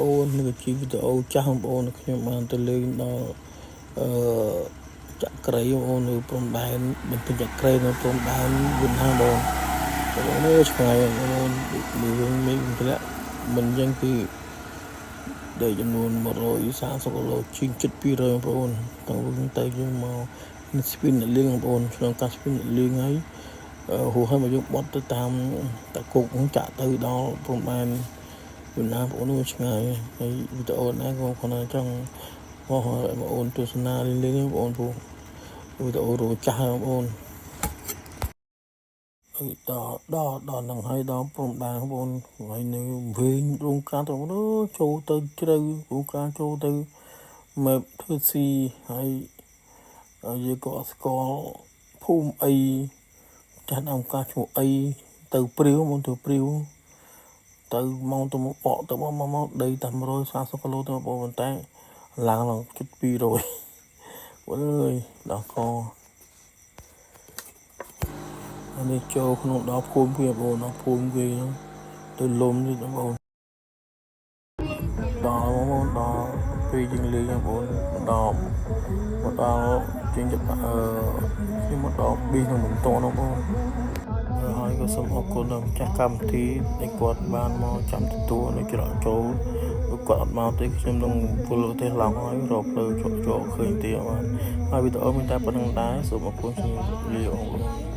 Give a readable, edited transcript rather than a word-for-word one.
អូននឹងជីវីដេអូចាស់បងប្អូនខ្ញុំបានទៅលេងដល់ចាក់ក្រៃបងប្អូននៅព្រំដែនបន្ទិញចាក់ក្រៃនៅព្រំដែនវៀតណាមបងប្អូននេះឆ្ងាយបងប្អូនមានមេឃធ្លាក់មិនយ៉ាងពីដែលចំនួន130គីឡូជាង700បងប្អូនតាំងពីទៅយើងមកស្ពីនលៀងបងប្អូនក្នុងការស្ពីនលៀងហើយហួសហើយមកយើងបត់ទៅតាមតាគោកចាក់ទៅដល់ព្រំដែនវៀតណាមបងប្អូនឆ្ងាយហើយវីដេអូណាក៏គាត់ចង់បងប្អូនទស្សនាលេងបងប្អូនវីដេអូរចាស់បងប្អូនហើយដល់នឹងហើយដល់ព្រំដែនបងប្អូនហើយនៅវិញរោងការទៅចូលទៅជ្រៅរោងការចូលទៅម៉ែធ្វើស៊ីហើយយើងក៏ស្គាល់ភូមិអីចាស់អង្គការឈ្មោះអីទៅព្រាវមកទៅព្រាវទៅមកទៅមកបកទៅមកដីតែ130គីឡូទៅបងប្អូនតែឡើងជិត200បងអើយដល់កនេះចូលក្នុងដល់ភូមិវាបងប្អូនដល់ភូមិវាទៅលំនេះបងប្អូនដល់ពេលយើងលេងបងប្អូនមកដល់ជាងខ្ញុំមកដល់ប៊ីនឹងមិនតបងប្អូនហើយក៏សូមអរគុណដល់ម្ចាស់កម្មវិធីដែលគាត់បានមកចាំទទួលនៅច្រកចូលគាត់អត់មកទេខ្ញុំនឹងពលប្រទេសឡង់ហើយរកផ្លូវចូលឃើញទេបានហើយវីដេអូមានតែប៉ុណ្្នឹងដែរសូមអរគុណជំរាបលាបងប្អូន